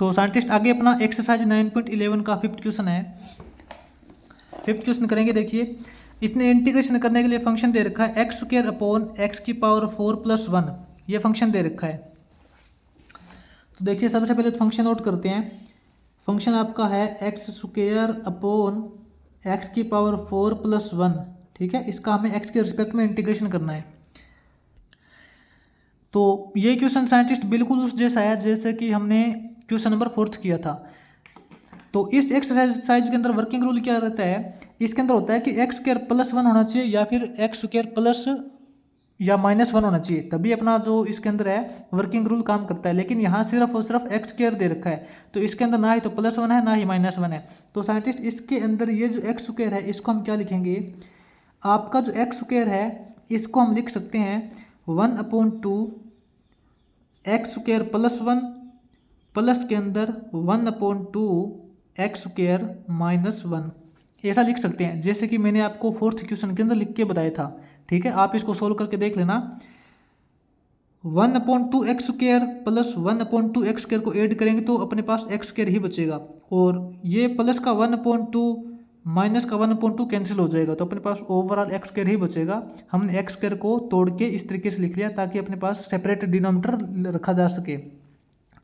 तो साइंटिस्ट आगे अपना एक्सरसाइज 9.11 का फिफ्थ क्वेश्चन है। फिफ्थ क्वेश्चन करेंगे। देखिए इसने इंटीग्रेशन करने के लिए फंक्शन दे रखा है x² अपॉन x⁴ + 1, ये फंक्शन दे रखा है। तो देखिए सबसे पहले तो फंक्शन नोट करते हैं। फंक्शन आपका है x² अपॉन x⁴ + 1, ठीक है। इसका हमें x के रिस्पेक्ट में इंटीग्रेशन करना है। तो ये क्वेश्चन साइंटिस्ट बिल्कुल उस जैसा है जैसे कि हमने क्वेश्चन नंबर 4 किया था। तो इस एक्सरसाइज के अंदर वर्किंग रूल क्या रहता है, इसके अंदर होता है कि x² + 1 होना चाहिए या फिर x² प्लस या -1 होना चाहिए, तभी अपना जो इसके अंदर है वर्किंग रूल काम करता है। लेकिन यहाँ सिर्फ और सिर्फ x² दे रखा है, तो इसके अंदर ना ही तो +1 है ना ही -1 है। तो साइंटिस्ट इसके अंदर ये जो x² है इसको हम क्या लिखेंगे, आपका जो x² है इसको हम लिख सकते हैं 1/2 x² + 1 प्लस के अंदर 1/2 x² - 1, ऐसा लिख सकते हैं जैसे कि मैंने आपको 4th क्वेश्चन के अंदर लिख के बताया था, ठीक है। आप इसको सोल्व करके देख लेना। 1/2 x² प्लस 1/2 x² को ऐड करेंगे तो अपने पास x² ही बचेगा, और ये प्लस का 1/2 माइनस का 1/2 कैंसिल हो जाएगा, तो अपने पास ओवरऑल x² ही बचेगा। हमने x² को तोड़ के इस तरीके से लिख लिया ताकि अपने पास सेपरेट डिनोमिनेटर रखा जा सके,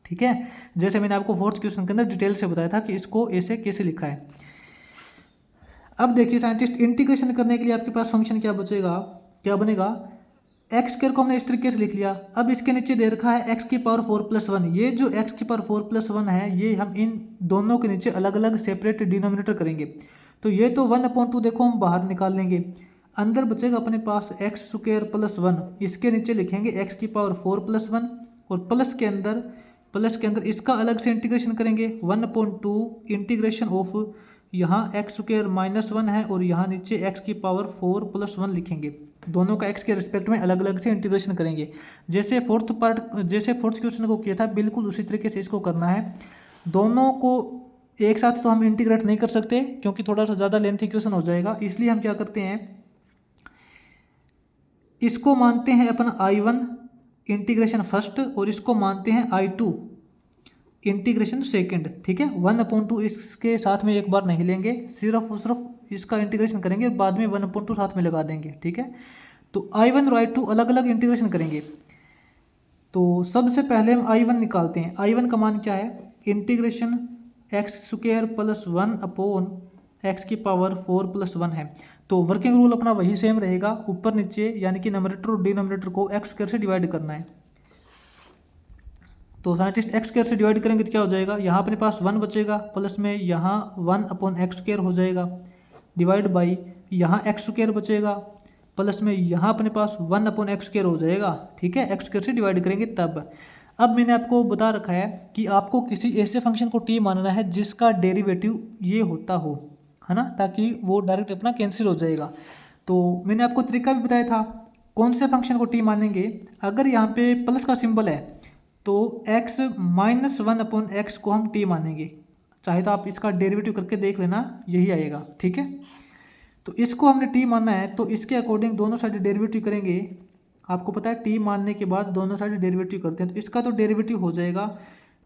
ठीक है। जैसे मैंने आपको 4th क्वेश्चन के अंदर डिटेल से बताया था कि इसको ऐसे कैसे लिखा है। अब देखिए साइंटिस्ट इंटीग्रेशन करने के लिए आपके पास फंक्शन क्या बचेगा, क्या बनेगा, x² को हमने इस तरीके से लिख लिया। अब इसके नीचे दे रखा है x⁴ + 1, ये जो x⁴ + 1 है ये हम इन दोनों के नीचे अलग अलग सेपरेट डिनोमिनेटर करेंगे। तो ये तो 1/2 देखो हम बाहर निकाल लेंगे, अंदर बचेगा अपने पास x² + 1, इसके नीचे लिखेंगे x⁴ + 1, और प्लस के अंदर इसका अलग से इंटीग्रेशन करेंगे 1/2 इंटीग्रेशन ऑफ, यहाँ x² -1 है और यहाँ नीचे x⁴ + 1 लिखेंगे। दोनों का x के रिस्पेक्ट में अलग अलग से इंटीग्रेशन करेंगे। जैसे फोर्थ क्वेश्चन को किया था बिल्कुल उसी तरीके से इसको करना है। दोनों को एक साथ तो हम इंटीग्रेट नहीं कर सकते क्योंकि थोड़ा सा ज़्यादा लेंथी क्वेश्चन हो जाएगा, इसलिए हम क्या करते हैं, इसको मानते हैं अपन I1 इंटीग्रेशन फर्स्ट और इसको मानते हैं I2 इंटीग्रेशन सेकंड, ठीक है। 1/2 इसके साथ में एक बार नहीं लेंगे, सिर्फ इसका इंटीग्रेशन करेंगे, बाद में 1/2 साथ में लगा देंगे, ठीक है। तो I1 और I2 अलग अलग इंटीग्रेशन करेंगे। तो सबसे पहले हम I1 निकालते हैं। I1 का मान क्या है, इंटीग्रेशन x² + 1 अपॉन x⁴ + 1 है। तो वर्किंग रूल अपना वही सेम रहेगा, ऊपर नीचे यानी कि नंबरेटर और डिनोमिनेटर को x² से डिवाइड करना है। तो साइंटिस्ट x² से डिवाइड करेंगे तो क्या हो जाएगा, यहाँ अपने पास 1 बचेगा, प्लस में यहाँ 1/x² हो जाएगा, डिवाइड बाई यहाँ x² बचेगा, प्लस में यहाँ अपने पास 1/x² हो जाएगा, ठीक है। x² से डिवाइड करेंगे तब। अब मैंने आपको बता रखा है कि आपको किसी ऐसे फंक्शन को t मानना है जिसका डेरिवेटिव ये होता हो, है ना, ताकि वो डायरेक्ट अपना कैंसिल हो जाएगा। तो मैंने आपको तरीका भी बताया था कौन से फंक्शन को t मानेंगे। अगर यहाँ पे प्लस का सिंबल है तो x -1/x को हम t मानेंगे, चाहे तो आप इसका डेरिवेटिव करके देख लेना, यही आएगा, ठीक है। तो इसको हमने t मानना है तो इसके अकॉर्डिंग दोनों साइड डेरिवेटिव करेंगे। आपको पता है t मानने के बाद दोनों साइड डेरिवेटिव करते हैं, तो इसका तो डेरिवेटिव हो जाएगा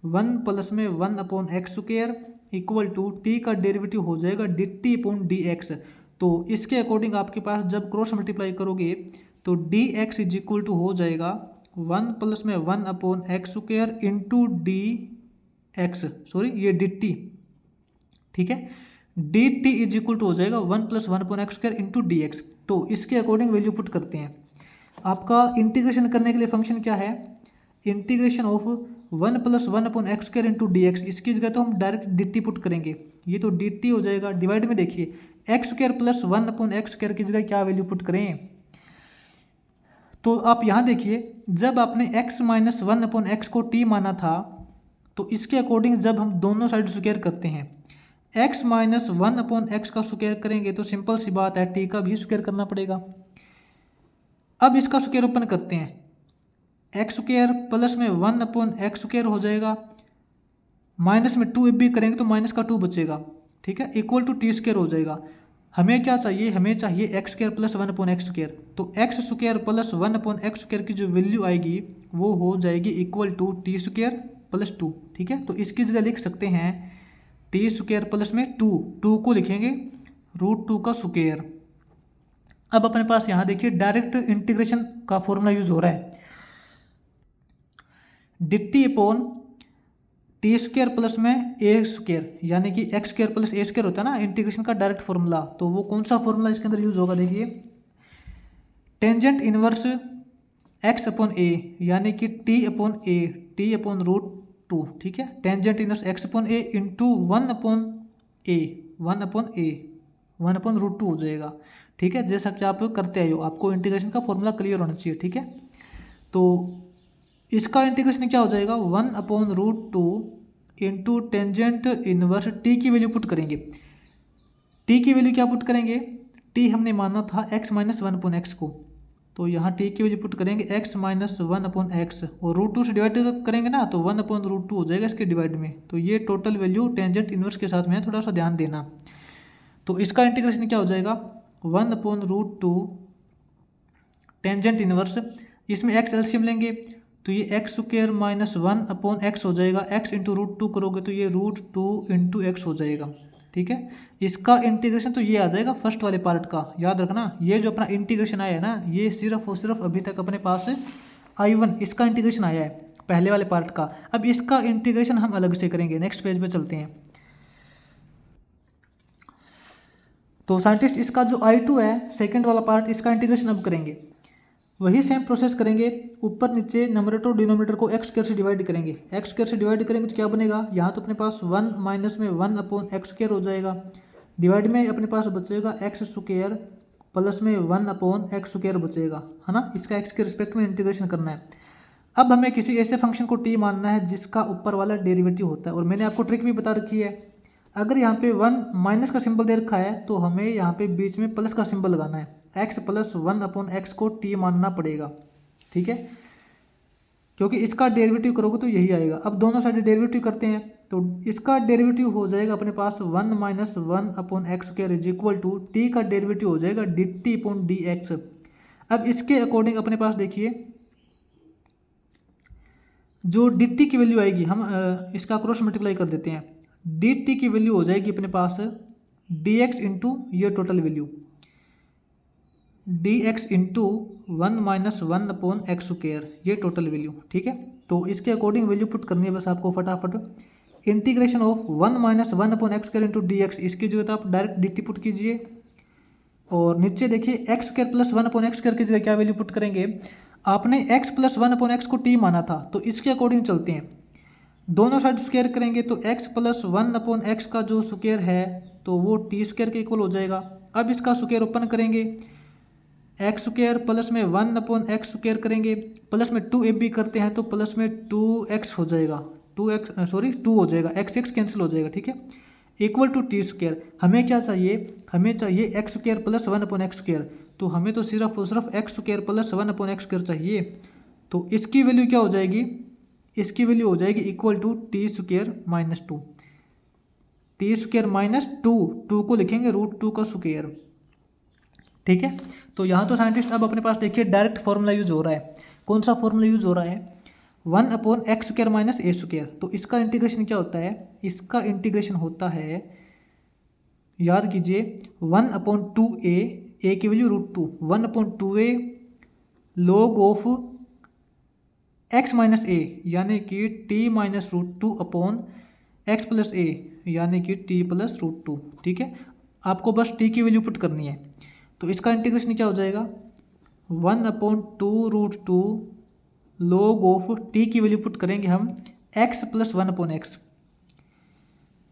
1 प्लस में 1/x² इक्वल टू t का डेरिवेटिव हो जाएगा dt/dx। तो इसके अकॉर्डिंग आपके पास जब क्रॉस मल्टीप्लाई करोगे तो dx इज इक्वल टू हो जाएगा 1 प्लस में 1/x² इंटू ये dt, ठीक है। dt इज इक्वल टू हो जाएगा 1 + 1/x² इंटू dx। तो इसके अकॉर्डिंग वैल्यू पुट करते हैं। आपका इंटीग्रेशन करने के लिए फंक्शन क्या है, integration of 1 + 1/x² into dx, इसकी जगह तो हम डायरेक्ट dt पुट करेंगे, ये तो dt हो जाएगा। डिवाइड में देखिए x² + 1/x² की जगह क्या वैल्यू पुट करें, तो आप यहाँ देखिए जब आपने x - 1/x को t माना था तो इसके अकॉर्डिंग जब हम दोनों साइड स्क्वायर करते हैं, x - 1/x का स्क्वायर करेंगे तो सिंपल सी बात है t का भी स्क्वायर करना पड़ेगा। अब इसका स्क्वायर ओपन करते हैं, x² प्लस में 1/x² हो जाएगा, माइनस में 2 भी करेंगे तो माइनस का 2 बचेगा, ठीक है, इक्वल टू t² हो जाएगा। हमें क्या चाहिए, हमें चाहिए x² + 1/x²। तो x² + 1/x² की जो वैल्यू आएगी वो हो जाएगी इक्वल टू t²। प्लस 2, ठीक है। तो इसकी जगह लिख सकते हैं टी स्क्वायर प्लस में 2 को लिखेंगे √2 का स्क्वायर। अब अपने पास यहाँ देखिए डायरेक्ट इंटीग्रेशन का फॉर्मूला यूज हो रहा है, dt upon T square plus में ए स्क्वायर, यानी कि एक्स स्क्वायर प्लस ए स्क्वायर होता है ना इंटीग्रेशन का डायरेक्ट फॉर्मूला। तो वो कौन सा फॉर्मूला इसके अंदर यूज होगा, देखिए टेंजेंट इनवर्स एक्स अपॉन ए, यानी कि टी अपॉन ए, टी अपॉन √2, ठीक है। टेंजेंट इनवर्स एक्स अपॉन ए इंटू 1 अपॉन ए, 1 अपॉन √2 हो जाएगा, ठीक है। जैसा कि आप करते आए हो, आपको इंटीग्रेशन का फॉर्मूला क्लियर होना चाहिए, ठीक है। तो इसका इंटीग्रेशन क्या हो जाएगा, 1 upon √2 into tangent inverse T की वैल्यू पुट करेंगे। टी की वैल्यू क्या पुट करेंगे, टी हमने माना था x माइनस 1 अपॉन एक्स को, तो यहाँ टी की वैल्यू पुट करेंगे x माइनस 1 अपॉन एक्स, और √2 से डिवाइड करेंगे ना तो 1 अपॉन √2 हो जाएगा इसके डिवाइड में। तो ये टोटल वैल्यू टेंजेंट इनवर्स के साथ में थोड़ा सा ध्यान देना। तो इसका इंटीग्रेशन क्या हो जाएगा, 1 अपॉन √2 टेंजेंट इनवर्स, इसमें x एलसीएम लेंगे तो ये X square minus 1 upon x हो जाएगा, x इंटू √2 करोगे तो ये √2 इंटू एक्स हो जाएगा, ठीक है। इसका इंटीग्रेशन तो ये आ जाएगा फर्स्ट वाले पार्ट का, याद रखना ये जो अपना इंटीग्रेशन आया है ना, ये सिर्फ और सिर्फ अभी तक अपने पास I1 इसका इंटीग्रेशन आया है पहले वाले पार्ट का। अब इसका इंटीग्रेशन हम अलग से करेंगे, नेक्स्ट पेज पे चलते हैं। तो साइंटिस्ट इसका जो I2 है सेकेंड वाला पार्ट, इसका इंटीग्रेशन अब करेंगे, वही सेम प्रोसेस करेंगे। ऊपर नीचे नंबरेटर और डिनोमिनेटर को एक्स स्क्वायर से डिवाइड करेंगे, एक्स स्क्वायर से डिवाइड करेंगे तो क्या बनेगा, यहाँ तो अपने पास 1 माइनस में 1 अपॉन एक्स स्क्वायर हो जाएगा, डिवाइड में अपने पास बचेगा एक्स स्क्वायर प्लस में 1 अपॉन एक्स स्क्वायर बचेगा, है ना। इसका एक्स के रिस्पेक्ट में इंटीग्रेशन करना है। अब हमें किसी ऐसे फंक्शन को टी मानना है जिसका ऊपर वाला डेरिवेटिव होता है, और मैंने आपको ट्रिक भी बता रखी है। अगर यहाँ पे 1 माइनस का सिंबल दे रखा है तो हमें यहाँ पे बीच में प्लस का सिंबल लगाना है, x प्लस 1 अपॉन एक्स को t मानना पड़ेगा, ठीक है, क्योंकि इसका डेरिवेटिव करोगे तो यही आएगा। अब दोनों साइड डेरिवेटिव करते हैं तो इसका डेरिवेटिव हो जाएगा अपने पास 1 minus 1 upon x square is equal to T का डेरिवेटिव हो जाएगा dt अपॉन dx। अब इसके अकॉर्डिंग अपने पास देखिए जो dt की वैल्यू आएगी, हम इसका क्रॉस मल्टीप्लाई कर देते हैं, dt की वैल्यू हो जाएगी अपने पास dx इंटू ये total value dx into 1 minus 1 upon x square, ये टोटल वैल्यू, ठीक है। तो इसके अकॉर्डिंग वैल्यू पुट करनी है बस आपको फटाफट। Integration of 1 minus 1 upon x square into dx, इसकी जगह तो आप डायरेक्ट dt पुट कीजिए, और नीचे देखिए x square plus 1 upon x square की जगह क्या वैल्यू पुट करेंगे, आपने x प्लस 1 अपॉन एक्स को t माना था तो इसके अकॉर्डिंग चलते हैं, दोनों साइड स्क्वायर करेंगे तो x प्लस 1 अपॉन एक्स का जो स्क्वायर है तो वो टी स्क्वायर के इक्वल हो जाएगा। अब इसका स्क्वायर ओपन करेंगे, एक्स स्क्वायर प्लस में 1 अपॉन एक्स स्क्वायर करेंगे, प्लस में 2ab भी करते हैं तो प्लस में 2x हो जाएगा, 2 हो जाएगा, x कैंसिल हो जाएगा, ठीक है, इक्वल टू टी स्क्वायर। हमें क्या चाहिए, हमें चाहिए x square plus 1 upon x square, तो हमें तो सिर्फ और सिर्फ x square plus 1 upon x square चाहिए। तो इसकी वैल्यू क्या हो जाएगी, इसकी वैल्यू हो जाएगी equal to T square minus 2, T square minus 2 को लिखेंगे √2 का स्क्वायर, ठीक है। तो यहाँ तो साइंटिस्ट अब अपने पास देखिए डायरेक्ट फॉर्मूला यूज हो रहा है, कौन सा फॉर्मूला यूज हो रहा है, 1 upon x square minus a square. तो इसका इंटीग्रेशन क्या होता है, इसका इंटीग्रेशन होता है, याद कीजिए 1 अपॉन 2a, ए की value √2, 1 upon 2a log of x minus a, यानी कि t minus √2 upon x plus a, यानी कि t प्लस √2, ठीक है। आपको बस t की वैल्यू पुट करनी है, तो इसका इंटीग्रेशन क्या हो जाएगा, 1 अपॉन 2√2 log ऑफ t की वैल्यू पुट करेंगे हम x plus 1 upon x,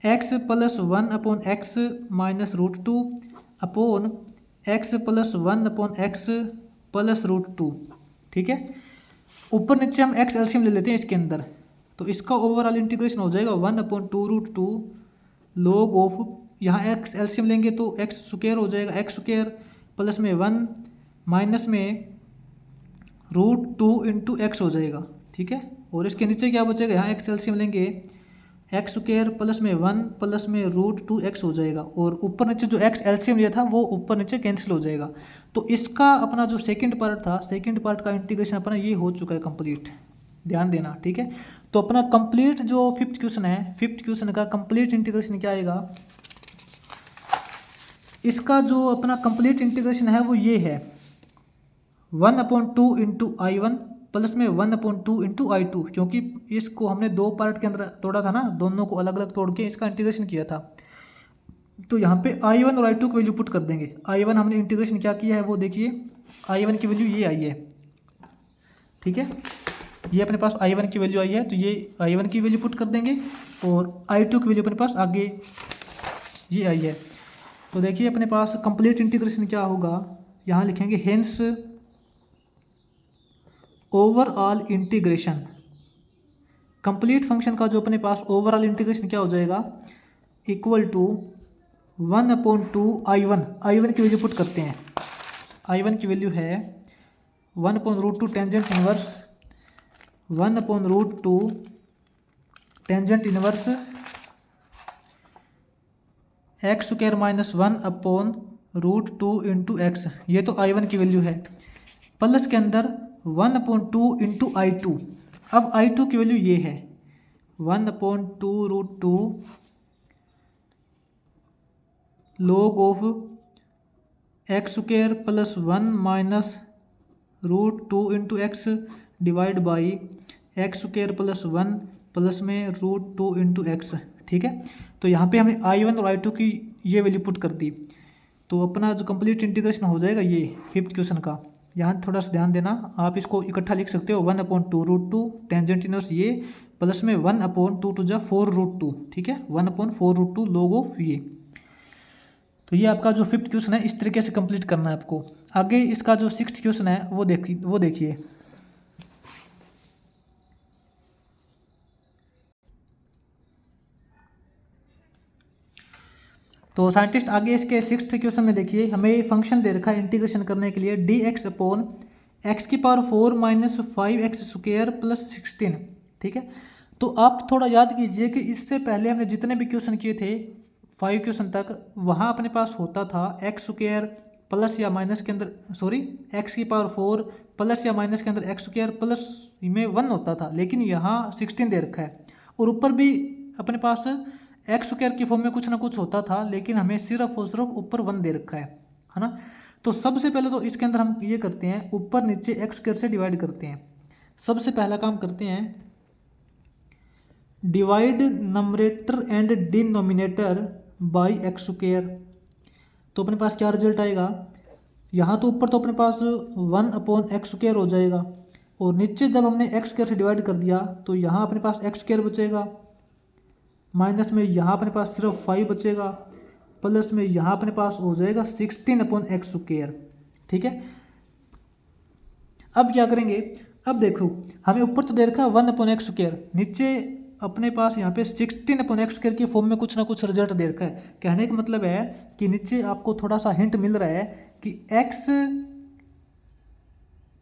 x plus 1 upon X minus √2 upon x plus 1 upon x plus √2, ठीक है। ऊपर नीचे हम x एलसीएम ले लेते हैं इसके अंदर, तो इसका ओवरऑल इंटीग्रेशन हो जाएगा 1 अपॉन 2√2 log ऑफ, यहाँ x एलसीएम लेंगे तो x स्क्वायर हो जाएगा, एक्स स्क्वायर प्लस में 1 माइनस में √2 इंटू एक्स हो जाएगा, ठीक है। और इसके नीचे क्या बचेगा, यहाँ x एलसीएम लेंगे, एक्स स्क्वायर प्लस में 1 प्लस में √2x हो जाएगा, और ऊपर नीचे जो x एलसीएम लिया था वो ऊपर नीचे कैंसिल हो जाएगा। तो इसका अपना जो सेकंड पार्ट था, सेकंड पार्ट का इंटीग्रेशन अपना ये हो चुका है कंप्लीट, ध्यान देना, ठीक है। तो अपना कंप्लीट जो फिफ्थ क्वेश्चन है, फिफ्थ क्वेश्चन का कंप्लीट इंटीग्रेशन क्या आएगा, इसका जो अपना कंप्लीट इंटीग्रेशन है वो ये है 1/2 इंटू I1 प्लस में 1/2 इंटू I2, क्योंकि इसको हमने दो पार्ट के अंदर तोड़ा था ना, दोनों को अलग अलग तोड़ के इसका इंटीग्रेशन किया था। तो यहाँ पे I1 और I2 की वैल्यू पुट कर देंगे। I1 हमने इंटीग्रेशन क्या किया है वो देखिए, I1 की वैल्यू ये आई है, ठीक है, ये अपने पास I1 की वैल्यू आई है, तो ये I1 की वैल्यू पुट कर देंगे और I2 की वैल्यू अपने पास आगे ये आई है। तो देखिए अपने पास कंप्लीट इंटीग्रेशन क्या होगा, यहाँ लिखेंगे hence overall integration, complete function का जो अपने पास ओवरऑल इंटीग्रेशन क्या हो जाएगा, इक्वल टू 1/2 I1 की वैल्यू पुट करते हैं। I1 की वैल्यू है 1/√2 tangent inverse 1/√2 tangent inverse x² - 1/√2 into x, ये तो I1 की वैल्यू है, प्लस के अंदर 1/2 इंटू I2। अब I2 की वैल्यू ये है 1/√2 log of x² + 1 - √2 into x divide by x² + 1 plus में √2 इंटू एक्स, ठीक है। तो यहाँ पे हमने I1 और I2 की ये वैल्यू पुट कर दी, तो अपना जो कंप्लीट इंटीग्रेशन हो जाएगा ये फिफ्थ क्वेश्चन का। यहाँ थोड़ा सा ध्यान देना, आप इसको इकट्ठा लिख सकते हो 1/2√2 टेंजेंट इनवर्स ये प्लस में 1/2 = 4√2, ठीक है, 1/4√2 log ऑफ ये। तो ये आपका जो फिफ्थ क्वेश्चन है इस तरीके से कंप्लीट करना है आपको। आगे इसका जो सिक्स्थ क्वेश्चन है वो देखिए। तो साइंटिस्ट आगे इसके सिक्स्थ क्वेश्चन में देखिए, हमें फंक्शन दे रखा है इंटीग्रेशन करने के लिए dx/(x⁴ - 5x² + 16, ठीक है। तो आप थोड़ा याद कीजिए कि इससे पहले हमने जितने भी क्वेश्चन किए थे 5 क्वेश्चन तक, वहाँ अपने पास होता था x² प्लस या माइनस के अंदर x⁴ प्लस या माइनस के अंदर x² प्लस में 1 होता था, लेकिन यहाँ 16 दे रखा है और ऊपर भी अपने पास x² की फॉर्म में कुछ ना कुछ होता था, लेकिन हमें सिर्फ और सिर्फ ऊपर 1 दे रखा है ना। तो सबसे पहले तो इसके अंदर हम ये करते हैं, ऊपर नीचे x² से डिवाइड करते हैं। सबसे पहला काम करते हैं, divide numerator and denominator by x²। तो अपने पास क्या रिजल्ट आएगा, यहाँ तो ऊपर तो अपने पास 1/x² हो जाएगा और नीचे जब हमने x² से डिवाइड कर दिया तो यहाँ अपने पास x² बचेगा, माइनस में यहाँ अपने पास सिर्फ 5 बचेगा, प्लस में यहाँ अपने पास हो जाएगा 16/x², ठीक है। अब क्या करेंगे, अब देखो हमें ऊपर तो दे रखा है 1/x², नीचे अपने पास यहाँ पे 16/x² की फॉर्म में कुछ ना कुछ रिजल्ट दे रखा है। कहने का मतलब है कि नीचे आपको थोड़ा सा हिंट मिल रहा है कि x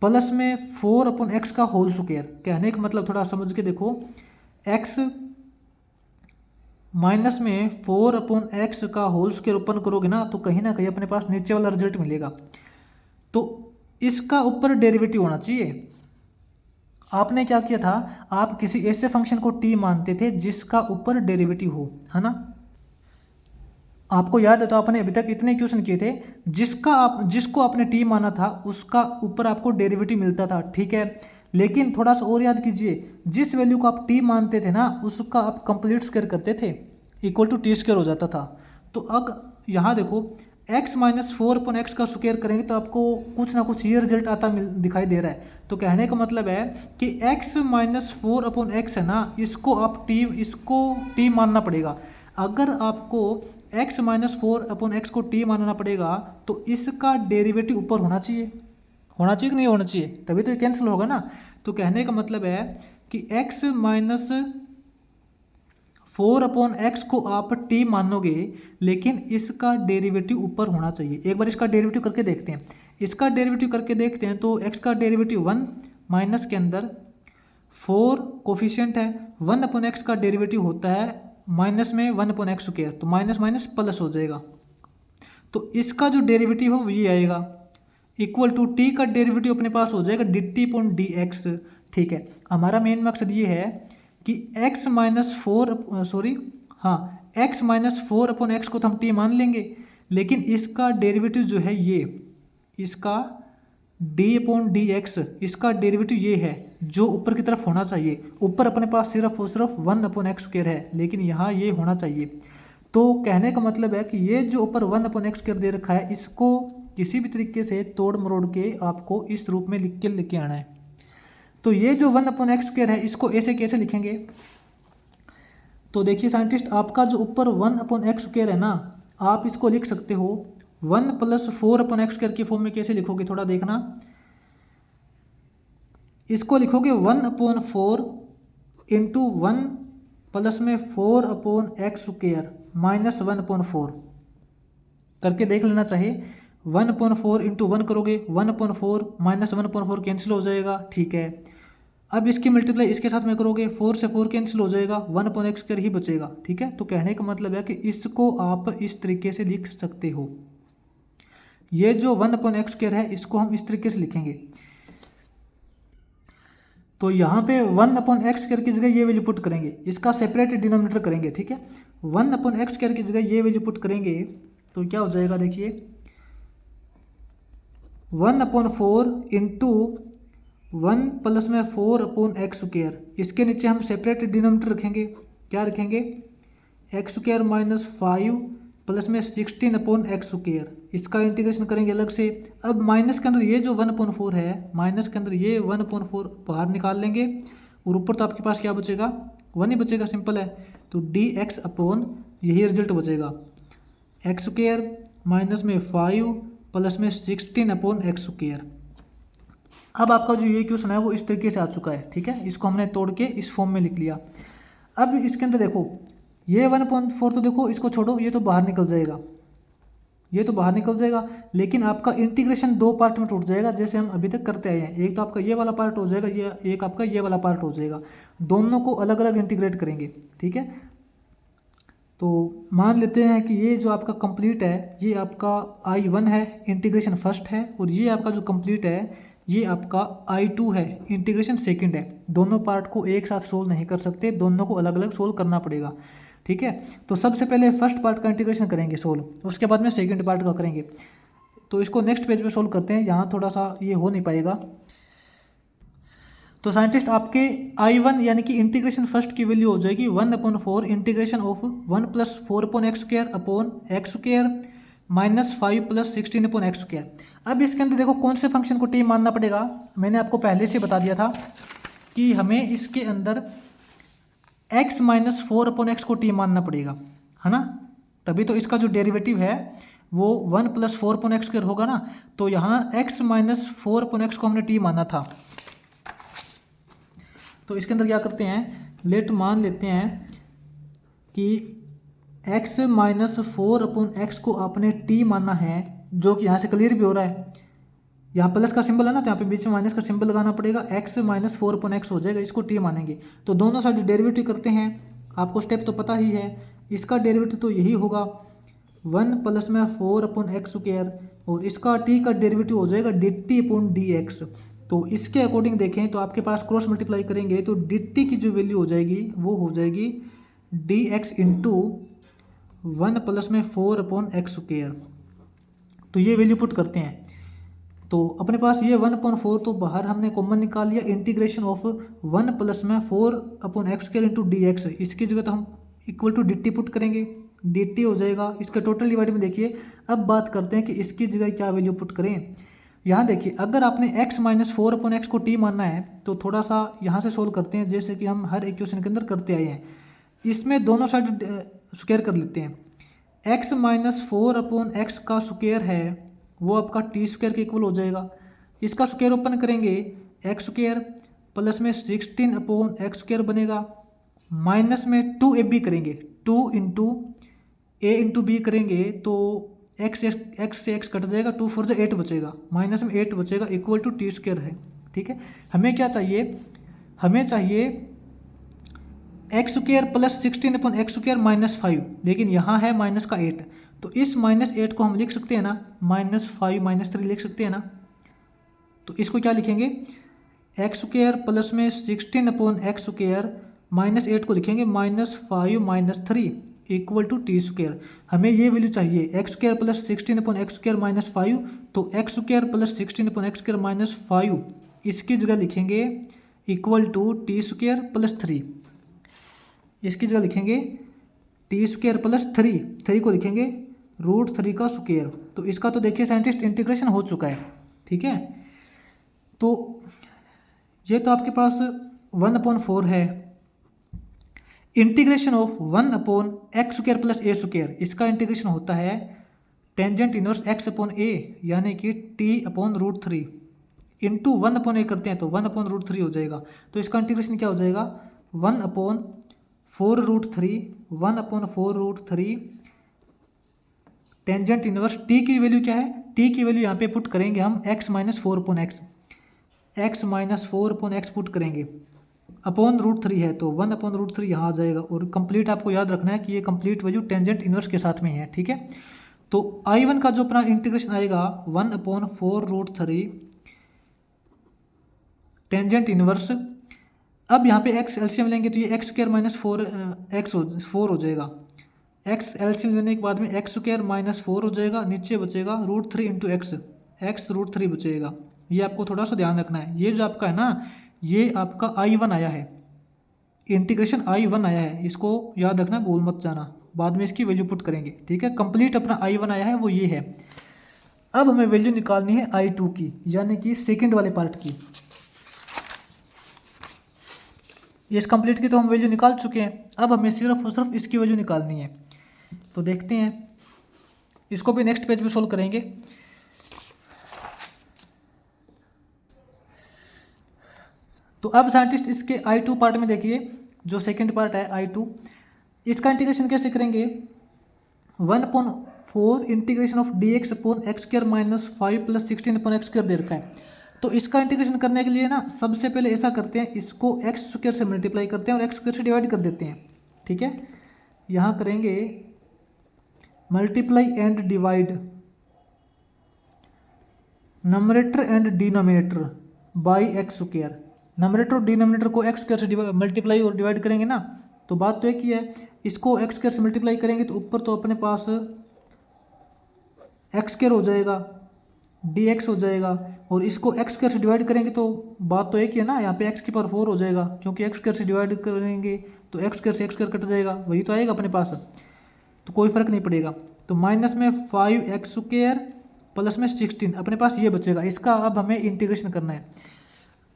प्लस में 4/x का होल स्क्वायर, कहने का मतलब थोड़ा समझ के देखो, x माइनस में 4/x का होल स्क्वायर ओपन करोगे ना तो कहीं ना कहीं अपने पास नीचे वाला रिजल्ट मिलेगा। तो इसका ऊपर डेरिवेटिव होना चाहिए। आपने क्या किया था, आप किसी ऐसे फंक्शन को t मानते थे जिसका ऊपर डेरिवेटिव हो, है ना। आपको याद है तो आपने अभी तक इतने क्वेश्चन किए थे जिसको आपने t माना था उसका ऊपर आपको डेरिवेटिव मिलता था, ठीक है। लेकिन थोड़ा सा और याद कीजिए, जिस वैल्यू को आप t मानते थे ना उसका आप कंप्लीट स्क्वायर करते थे, इक्वल टू t² हो जाता था। तो अब यहाँ देखो x - 4/x का स्क्वायर करेंगे तो आपको कुछ ना कुछ ये रिजल्ट आता दिखाई दे रहा है। तो कहने का मतलब है कि x - 4/x है ना, इसको t मानना पड़ेगा। अगर आपको x - 4/x को t मानना पड़ेगा तो इसका डेरिवेटिव ऊपर होना चाहिए कि नहीं होना चाहिए, तभी तो ये कैंसिल होगा ना। तो कहने का मतलब है कि x - 4/x को आप t मानोगे लेकिन इसका डेरिवेटिव ऊपर होना चाहिए। एक बार इसका डेरिवेटिव करके देखते हैं, इसका डेरिवेटिव करके देखते हैं तो x का डेरिवेटिव 1 माइनस के अंदर 4 कोफिशिएंट है, 1/x का डेरिवेटिव होता है माइनस में 1/x², तो माइनस माइनस प्लस हो जाएगा। तो इसका जो डेरिवेटिव है वो ये आएगा, इक्वल टू t का डेरिवेटिव अपने पास हो जाएगा dt/dx, ठीक है, हमारा मेन मकसद ये है कि x minus four x minus four upon x को तो हम t मान लेंगे, लेकिन इसका डेरिवेटिव जो है ये, इसका d अपॉन डी एक्स, इसका डेरिवेटिव ये है जो ऊपर की तरफ होना चाहिए। ऊपर अपने पास सिर्फ और सिर्फ 1 अपॉन एक्स स्क्वायर है, लेकिन यहाँ ये होना चाहिए। तो कहने का मतलब है कि ये जो ऊपर 1 अपॉन एक्स स्क्वायर दे रखा है, इसको किसी भी तरीके से तोड़ मरोड़ के आपको इस रूप में लिख के लेके आना है। तो ये जो 1 अपॉन एक्स स्क्वायर है, इसको ऐसे कैसे लिखेंगे? तो देखिए साइंटिस्ट, आपका जो ऊपर 1 अपॉन एक्स स्क्वायर है ना, आप इसको लिख सकते हो 1 प्लस 4 अपॉन एक्स स्क्वायर की फॉर्म में। कैसे लिखोगे थोड़ा देखना, इसको लिखोगे 1 अपॉन 4 इंटू 1 प्लस में 4 upon x square minus 1 upon 4 करके देख लेना चाहिए। 1 अपॉन 4 इंटू 1 करोगे, 1 अपॉन 4 माइनस 1 अपॉन 4 कैंसिल हो जाएगा, ठीक है। अब इसकी मल्टीप्लाई इसके साथ में करोगे, 4 से 4 कैंसिल हो जाएगा, 1 अपॉन एक्स स्क्वायर ही बचेगा, ठीक है। तो कहने का मतलब है कि इसको आप इस तरीके से लिख सकते हो। ये जो 1 अपॉन एक्स स्क्वायर है, इसको हम इस तरीके से लिखेंगे। तो यहाँ पे 1 अपॉन एक्स स्क्वायर की जगह ये वैल्यू पुट करेंगे, इसका सेपरेट डिनोमिनेटर करेंगे, ठीक है। 1 अपॉन एक्स स्क्वायर की जगह ये वैल्यू पुट करेंगे तो क्या हो जाएगा, देखिए 1 अपॉन 4 इंटू 1 प्लस में 4 अपॉन एक्स स्क्वायर, इसके नीचे हम सेपरेट डिनोमिनेटर रखेंगे। क्या रखेंगे? एक्स स्क्वायर माइनस 5 प्लस में 16 अपॉन एक्स स्क्वायर, इसका इंटीग्रेशन करेंगे अलग से। अब माइनस के अंदर ये जो 1 अपॉन 4 है, माइनस के अंदर ये 1 अपॉन 4 बाहर निकाल लेंगे, और ऊपर तो आपके पास क्या बचेगा, 1 ही बचेगा, सिंपल है। तो डी एक्स अपॉन यही रिजल्ट बचेगा, एक्स स्क्वायर माइनस में 5 प्लस में 16 अपॉन एक्स स्क्वायर। अब आपका जो ये क्वेश्चन है वो इस तरीके से आ चुका है, ठीक है। इसको हमने तोड़ के इस फॉर्म में लिख लिया। अब इसके अंदर देखो, ये 1/4 तो देखो, इसको छोड़ो, ये तो बाहर निकल जाएगा, ये तो बाहर निकल जाएगा, लेकिन आपका इंटीग्रेशन दो पार्ट में टूट जाएगा, जैसे हम अभी तक करते आए हैं। एक तो आपका ये वाला पार्ट हो जाएगा, ये एक आपका ये वाला पार्ट हो जाएगा, दोनों को अलग अलग इंटीग्रेट करेंगे, ठीक है। तो मान लेते हैं कि ये जो आपका कंप्लीट है, ये आपका I1 है, इंटीग्रेशन फर्स्ट है, और ये आपका जो कंप्लीट है ये आपका I2 है, इंटीग्रेशन सेकंड है। दोनों पार्ट को एक साथ सोल्व नहीं कर सकते, दोनों को अलग अलग सोल्व करना पड़ेगा, ठीक है। तो सबसे पहले फर्स्ट पार्ट का इंटीग्रेशन करेंगे सोल्व, उसके बाद में सेकंड पार्ट का करेंगे। तो इसको नेक्स्ट पेज पे सोल्व करते हैं, यहाँ थोड़ा सा ये हो नहीं पाएगा। तो साइंटिस्ट, आपके I1 यानी कि इंटीग्रेशन फर्स्ट की वैल्यू हो जाएगी 1/4 integration of 1 plus 4 upon x square minus 5 plus 16 upon x square. अब इसके अंदर देखो कौन से फंक्शन को टी मानना पड़ेगा, मैंने आपको पहले से बता दिया था कि हमें इसके अंदर x माइनस 4 अपॉन एक्स को टी मानना पड़ेगा, है ना। तभी तो इसका जो डेरिवेटिव है वो 1 प्लस 4 अपॉन एक्स स्क्वायर होगा ना। तो यहाँ x माइनस 4 अपॉन एक्स को हमने टी माना था। तो इसके अंदर क्या करते हैं, लेट मान लेते हैं कि x माइनस 4 अपॉन एक्स को आपने t माना है, जो कि यहाँ से क्लियर भी हो रहा है। यहाँ प्लस का सिंबल है ना, तो यहाँ पे बीच में माइनस का सिंबल लगाना पड़ेगा, x माइनस 4 अपॉन एक्स हो जाएगा, इसको t मानेंगे। तो दोनों साइड डेरिवेटिव करते हैं, आपको स्टेप तो पता ही है। इसका डेरिवेटिव तो यही होगा 1 प्लस में 4 अपॉन एक्स स्क्वायर, और इसका t का डेरिवेटिव हो जाएगा dt अपॉन dx। तो इसके अकॉर्डिंग देखें तो आपके पास क्रॉस मल्टीप्लाई करेंगे तो dt की जो वैल्यू हो जाएगी वो हो जाएगी dx इंटू 1 प्लस में 4 अपॉन एक्स स्क्वायर। तो ये वैल्यू पुट करते हैं, तो अपने पास ये 1/4 तो बाहर हमने कॉमन निकाल लिया, इंटीग्रेशन ऑफ 1 प्लस में 4 upon x square into D X, इसकी जगह तो हम इक्वल टू dt पुट करेंगे, dt हो जाएगा। इसका टोटल डिवाइड में देखिए, अब बात करते हैं कि इसकी जगह क्या वैल्यू पुट करें। यहाँ देखिए, अगर आपने x माइनस 4 अपॉन एक्स को t मानना है तो थोड़ा सा यहाँ से सोल्व करते हैं, जैसे कि हम हर एक क्वेश्चन के अंदर करते आए हैं। इसमें दोनों साइड स्क्वायर कर लेते हैं। x माइनस 4 अपॉन एक्स का स्क्वायर है वो आपका टी स्क्वायर के इक्वल हो जाएगा। इसका स्क्वायर ओपन करेंगे, एक्स स्क्वायर प्लस में 16 अपॉन एक्स स्क्वायर बनेगा, माइनस में 2ab करेंगे, 2 इंटू a इंटू b करेंगे तो x से x कट जाएगा, 2 4 8 बचेगा, माइनस में 8 बचेगा, इक्वल टू टी स्क्वायर है, ठीक है। हमें क्या चाहिए, हमें चाहिए x square plus 16 upon x square minus 5, लेकिन यहाँ है माइनस का 8, तो इस माइनस 8 को हम लिख सकते हैं ना, -5 -3 लिख सकते हैं ना। तो इसको क्या लिखेंगे, एक्स स्क्वायर प्लस में 16/x² -8 को लिखेंगे -5 -3 इक्वल टू टी स्क्वायर। हमें ये वैल्यू चाहिए एक्स स्क्वायर प्लस 16/x² -5, तो एक्स स्क्वायर प्लस 16/x² -5 इसकी जगह लिखेंगे equal to T square plus 3। इसकी जगह लिखेंगे टी स्क्वायर प्लस 3 को लिखेंगे √3 का स्क्वायर। तो इसका तो देखिए साइंटिस्ट इंटीग्रेशन हो चुका है, ठीक है। तो ये तो आपके पास 1/4 है। Integration of 1/x² plus a², इसका इंटीग्रेशन होता है टेंजेंट इनवर्स x/a यानी कि t/√3 इंटू 1/a करते हैं तो 1/√3 हो जाएगा। तो इसका इंटीग्रेशन क्या हो जाएगा 1/4√3 टेंजेंट इनवर्स t की वैल्यू क्या है, t की वैल्यू यहाँ पे पुट करेंगे हम x - 4/x पुट करेंगे /√3 है तो 1/√3 यहाँ आ जाएगा। और कंप्लीट आपको याद रखना है कि ये कंप्लीट वैल्यू टेंजेंट इनवर्स के साथ में है, ठीक है। तो I1 का जो अपना इंटीग्रेशन आएगा 1/4√3 टेंजेंट इनवर्स। अब यहाँ पे x एलसीएम लेंगे तो ये x² - 4 हो जाएगा। x एलसीएम लेने के बाद में x² - 4 हो जाएगा, नीचे बचेगा √3 × x √3 बचेगा। ये आपको थोड़ा सा ध्यान रखना है। ये जो आपका है ना, ये आपका I1 आया है, इंटीग्रेशन I1 आया है, इसको याद रखना, भूल मत जाना, बाद में इसकी वैल्यू पुट करेंगे, ठीक है। कंप्लीट अपना I1 आया है वो ये है। अब हमें वैल्यू निकालनी है I2 की, यानी कि सेकंड वाले पार्ट की। इस कंप्लीट की तो हम वैल्यू निकाल चुके हैं, अब हमें सिर्फ और सिर्फ इसकी वैल्यू निकालनी है। तो देखते हैं, इसको भी नेक्स्ट पेज पे सोल्व करेंगे। तो अब साइंटिस्ट इसके I2 पार्ट में देखिए, जो सेकंड पार्ट है I2, इसका इंटीग्रेशन कैसे करेंगे 1/4 इंटीग्रेशन ऑफ dx/x² -5 + 16/x² दे रखा है। तो इसका इंटीग्रेशन करने के लिए ना सबसे पहले ऐसा करते हैं, इसको x² से मल्टीप्लाई करते हैं और x² से डिवाइड कर देते हैं, ठीक है। यहाँ करेंगे multiply and divide numerator and denominator by x²। Numerator और डिनोमिनेटर को x² से मल्टीप्लाई और डिवाइड करेंगे ना, तो बात तो एक ही है। इसको x² से मल्टीप्लाई करेंगे तो ऊपर तो अपने पास x² हो जाएगा, dx हो जाएगा, और इसको x² से डिवाइड करेंगे तो बात तो एक ही है ना, यहाँ पे x⁴ हो जाएगा, क्योंकि x² से डिवाइड करेंगे तो x² से x² कट जाएगा, वही तो आएगा अपने पास, तो कोई फर्क नहीं पड़ेगा। तो माइनस में 5x² प्लस में 16 अपने पास ये बचेगा। इसका अब हमें इंटीग्रेशन करना है।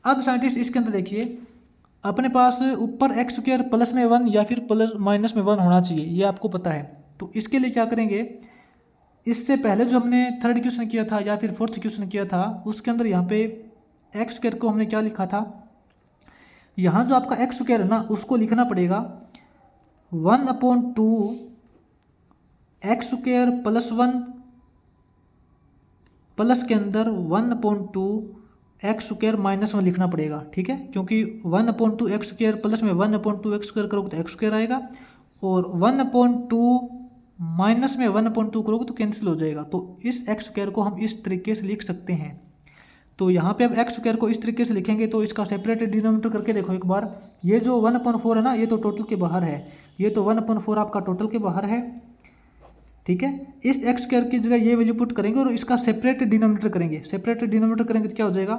अब साइंटिस्ट इसके अंदर देखिए, अपने पास ऊपर x² प्लस में 1 या फिर प्लस माइनस में 1 होना चाहिए, ये आपको पता है। तो इसके लिए क्या करेंगे, इससे पहले जो हमने थर्ड क्वेश्चन किया था या फिर फोर्थ क्वेश्चन किया था, उसके अंदर यहाँ पे x² को हमने क्या लिखा था, यहाँ जो आपका x² है ना, उसको लिखना पड़ेगा 1/2 x² प्लस 1 प्लस के अंदर 1/2 x² - 1 लिखना पड़ेगा, ठीक है। क्योंकि 1/2 x² प्लस में 1/2 x² करोगे तो x² आएगा, और 1/2 माइनस में 1/2 करोगे तो कैंसिल हो जाएगा। तो इस x² को हम इस तरीके से लिख सकते हैं। तो यहाँ पे अब x² को इस तरीके से लिखेंगे तो इसका सेपरेट डिनोमिनेटर करके देखो एक बार। ये जो 1/4 है ना, ये तो टोटल के बाहर है, ये तो 1/4 आपका टोटल के बाहर है, ठीक है। इस x² की जगह ये वैल्यू पुट करेंगे और इसका सेपरेट डिनोमिनेटर करेंगे। सेपरेट डिनोमिनेटर करेंगे तो क्या हो जाएगा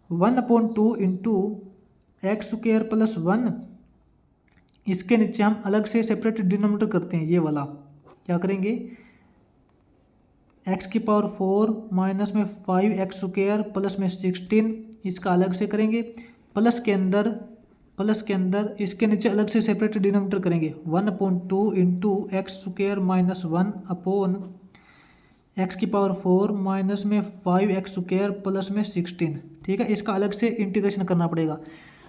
1/2 इंटू x² प्लस 1, इसके नीचे हम अलग से सेपरेट डिनोमिनेटर करते हैं, ये वाला क्या करेंगे x⁴ माइनस में 5x² प्लस में 16, इसका अलग से करेंगे, प्लस के अंदर इसके नीचे अलग से सेपरेट डिनोमिनेटर करेंगे 1/2 into x² minus 1 upon x⁴ minus में 5x² प्लस में 16, ठीक है। इसका अलग से इंटीग्रेशन करना पड़ेगा।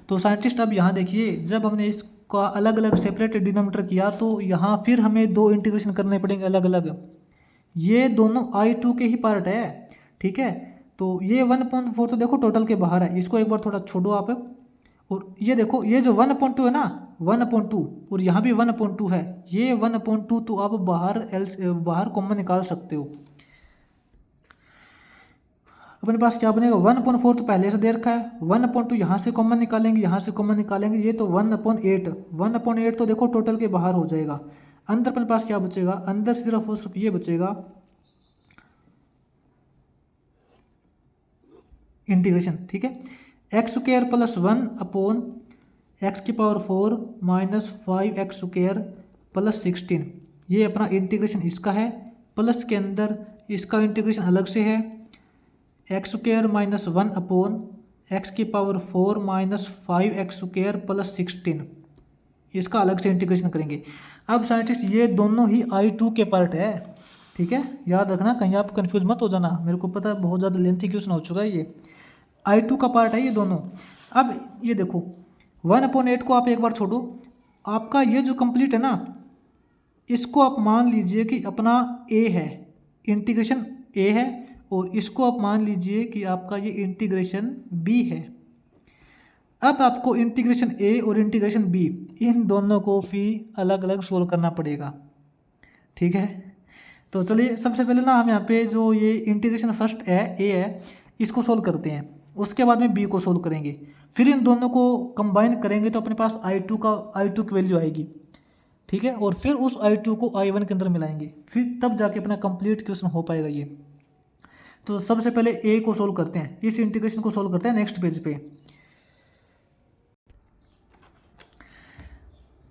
तो साइंटिस्ट अब यहाँ देखिए, जब हमने इसका अलग अलग सेपरेट डिनोमिनेटर किया तो यहाँ फिर हमें दो इंटीग्रेशन करने पड़ेंगे अलग अलग। ये दोनों I2 के ही पार्ट है, ठीक है। तो ये 1/4 तो देखो टोटल के बाहर है, इसको एक बार थोड़ा छोड़ो आप, और ये देखो ये जो 1/2 है ना 1/2, और यहाँ भी 1/2 है, ये 1/2 तो आप बाहर कॉमन निकाल सकते हो। अपने पास क्या बनेगा 1/4 तो पहले से दे रखा है, 1/2 यहाँ से कॉमन निकालेंगे, यहाँ से कॉमन निकालेंगे, ये तो 1/8, 1/8 तो देखो टोटल के बाहर हो जाएगा। अंदर अपने पास क्या बचेगा, अंदर सिर्फ और सिर्फ ये बचेगा इंटीग्रेशन। ठीक है, x² + 1/(x⁴ - 5x² + 16), ये अपना इंटीग्रेशन इसका है। प्लस के अंदर इसका इंटीग्रेशन अलग से है, x² - 1/(x⁴ - 5x² + 16), इसका अलग से इंटीग्रेशन करेंगे। अब साइंटिस्ट ये दोनों ही I2 के पार्ट है। ठीक है, याद रखना, कहीं आप कंफ्यूज मत हो जाना, मेरे को पता है बहुत ज़्यादा लेंथी क्वेश्चन हो चुका है ये। I2 का पार्ट है ये दोनों। अब ये देखो 1/8 को आप एक बार छोड़ो, आपका ये जो कंप्लीट है ना, इसको आप मान लीजिए कि अपना A है, इंटीग्रेशन A है, और इसको आप मान लीजिए कि आपका ये इंटीग्रेशन B है। अब आपको इंटीग्रेशन A और इंटीग्रेशन B इन दोनों को भी अलग अलग सोल्व करना पड़ेगा। ठीक है, तो चलिए सबसे पहले ना हम यहाँ पे जो ये इंटीग्रेशन फर्स्ट है A है, इसको सोल्व करते हैं, उसके बाद में B को सोल्व करेंगे, फिर इन दोनों को कंबाइन करेंगे तो अपने पास I2 की वैल्यू आएगी। ठीक है, और फिर उस I2 को I1 के अंदर मिलाएंगे, फिर तब जाके अपना कंप्लीट क्वेश्चन हो पाएगा ये। तो सबसे पहले A को सोल्व करते हैं, इस इंटीग्रेशन को सोल्व करते हैं नेक्स्ट पेज पे।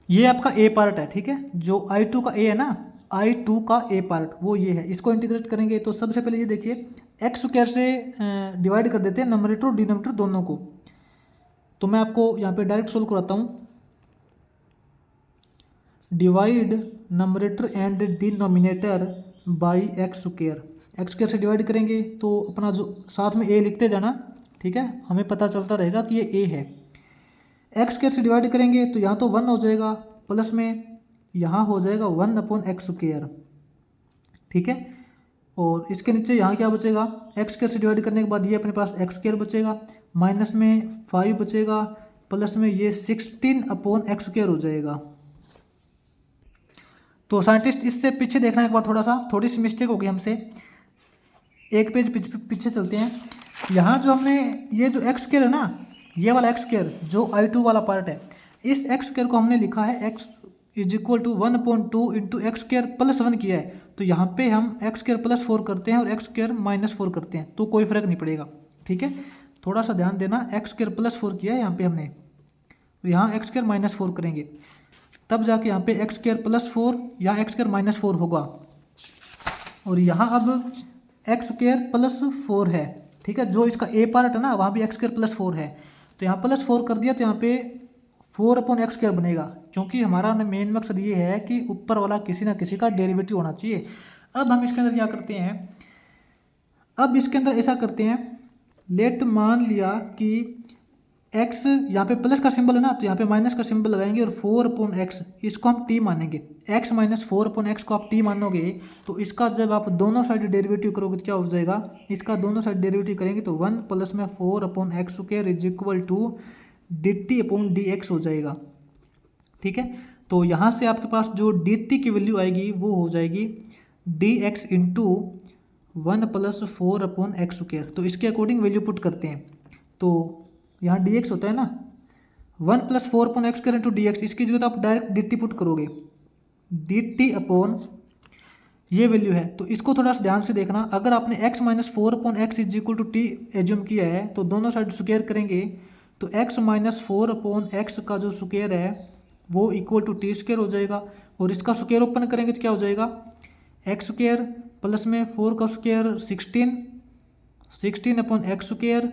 ये आपका A पार्ट है। ठीक है, जो I2 का A है ना, I2 का A पार्ट वो ये है, इसको इंटीग्रेट करेंगे। तो सबसे पहले ये देखिए x² से डिवाइड कर देते हैं नंबरेटर और डिनोमिनेटर दोनों को। तो मैं आपको यहाँ पे डायरेक्ट सोल्व कराता हूँ। Divide numerator and denominator by x², x² से डिवाइड करेंगे तो अपना जो साथ में A लिखते जाना। ठीक है, हमें पता चलता रहेगा कि ये A है। x² से डिवाइड करेंगे तो यहाँ तो 1 हो जाएगा, प्लस में यहाँ हो जाएगा 1/x²। ठीक है, और इसके नीचे यहाँ क्या बचेगा, x² से डिवाइड करने के बाद ये अपने पास x² बचेगा, माइनस में 5 बचेगा, प्लस में ये 16/x² हो जाएगा। तो साइंटिस्ट इससे पीछे देखना एक बार, थोड़ी सी मिस्टेक हो गई हमसे, एक पेज पीछे चलते हैं। यहाँ जो हमने ये जो x² है ना, ये वाला x² जो I2 वाला पार्ट है, इस x² को हमने लिखा है x = 1/2 × x² + 1 किया है। तो यहाँ पे हम x² + 4 करते हैं और x² - 4 करते हैं, तो कोई फर्क नहीं पड़ेगा। ठीक है, थोड़ा सा ध्यान देना, x² + 4 किया है यहाँ पे हमने, यहाँ x² - 4 करेंगे, तब जाके यहाँ पे x² + 4 या x² - 4 होगा, और यहाँ अब x² + 4 है। ठीक है, जो इसका A पार्ट है ना, वहाँ भी x² + 4 है, तो यहाँ +4 कर दिया तो यहाँ पे 4/x² बनेगा, क्योंकि हमारा मेन मकसद ये है कि ऊपर वाला किसी ना किसी का डेरिवेटिव होना चाहिए। अब हम इसके अंदर क्या करते हैं, अब इसके अंदर ऐसा करते हैं, लेट मान लिया कि x यहाँ पे प्लस का सिंबल है ना, तो यहाँ पे माइनस का सिंबल लगाएंगे, और 4/x इसको हम t मानेंगे। x - 4/x को आप t मानोगे तो इसका जब आप दोनों साइड डेरिवेटिव करोगे तो क्या हो जाएगा, इसका दोनों साइड डेरिवेटिव करेंगे तो 1 + में 4/x² = dt/dx हो जाएगा। ठीक है, तो यहाँ से आपके पास जो dt की वैल्यू आएगी वो हो जाएगी dx × 1 + 4/x²। तो इसके अकॉर्डिंग वैल्यू पुट करते हैं, तो यहाँ dx होता है ना, 1 + 4/x² × dx, इसकी जगह तो आप डायरेक्ट dt पुट करोगे, dt/ ये वैल्यू है। तो इसको थोड़ा सा ध्यान से देखना, अगर आपने x - 4/x = t एज्यूम किया है तो दोनों साइड स्क्वायर करेंगे, तो x - 4/x का जो स्क्वायर है वो = t² हो जाएगा, और इसका स्क्वायर ओपन करेंगे तो क्या हो जाएगा, x² प्लस में 4 का स्क्वायर 16/x²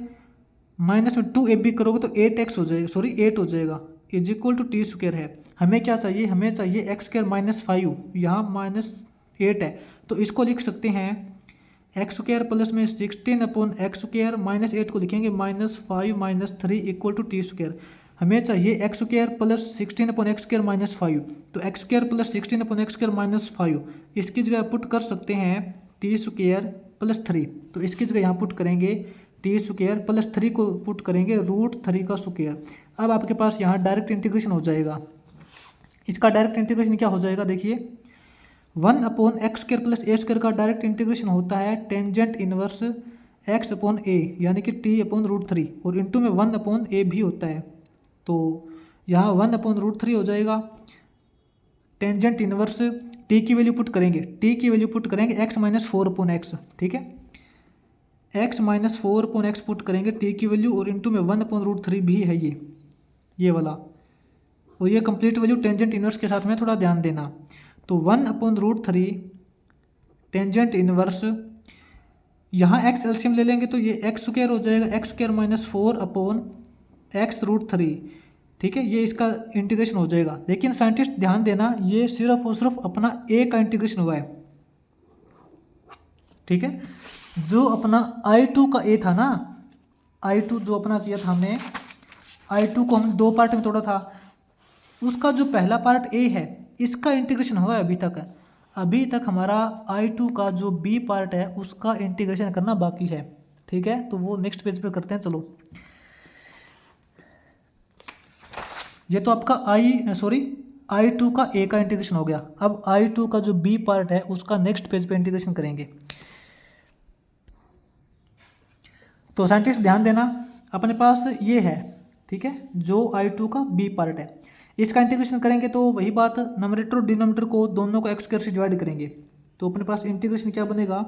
माइनस में 2ab करोगे तो 8x हो जाएगा, 8 हो जाएगा, = t² है। हमें क्या चाहिए, हमें चाहिए x² - 5, यहाँ -8 है, तो इसको लिख सकते हैं x² प्लस में 16/x² -8 को लिखेंगे -5 - 3 = t²। हमें चाहिए x² प्लस 16/x² -5, तो x² प्लस 16/x² -5 इसकी जगह पुट कर सकते हैं t² प्लस 3, तो इसकी जगह यहाँ पुट करेंगे t² प्लस 3 को पुट करेंगे √3 का स्क्वायर। अब आपके पास यहाँ डायरेक्ट इंटीग्रेशन हो जाएगा, इसका डायरेक्ट इंटीग्रेशन क्या हो जाएगा, देखिए 1/x² प्लस a² का डायरेक्ट इंटीग्रेशन होता है टेंजेंट इनवर्स एक्स अपॉन ए यानी कि टी अपॉन रूट थ्री और इंटू में 1 अपॉन ए भी होता है, तो यहाँ 1 अपॉन रूट थ्री हो जाएगा। टेंजेंट इनवर्स टी की वैल्यू पुट करेंगे, टी की वैल्यू पुट करेंगे x minus four upon x, ठीक है, x minus four upon x put करेंगे टी की वैल्यू और इंटू में 1 अपॉन रूट थ्री भी है ये वाला, और ये कंप्लीट वैल्यू टेंजेंट इनवर्स के साथ में थोड़ा ध्यान देना। तो 1 upon root three tangent inverse, यहाँ एक्स एलसीएम ले लेंगे तो ये एक्स स्क्वायर हो जाएगा, X square minus four upon X root three, ठीक है, ये इसका इंटीग्रेशन हो जाएगा। लेकिन साइंटिस्ट ध्यान देना, ये सिर्फ और सिर्फ अपना ए का इंटीग्रेशन हुआ है, ठीक है, जो अपना I2 का ए था ना, I2 जो अपना किया था हमने, I2 को हम दो पार्ट में तोड़ा था, उसका जो पहला पार्ट ए है इसका इंटीग्रेशन हुआ है अभी तक हमारा I2 का जो बी पार्ट है उसका इंटीग्रेशन करना बाकी है, ठीक है, तो वो नेक्स्ट पेज पे करते हैं। चलो, ये तो आपका I2 का ए का इंटीग्रेशन हो गया। अब I2 का जो बी पार्ट है उसका नेक्स्ट पेज पे इंटीग्रेशन करेंगे। तो साइंटिस्ट ध्यान देना, अपने पास ये है, ठीक है, जो I2 का बी पार्ट है, इसका इंटीग्रेशन करेंगे तो वही बात, नंबरेटर और डिनोमिनेटर को दोनों को एक्स स्क्वायर से डिवाइड करेंगे, तो अपने पास इंटीग्रेशन क्या बनेगा,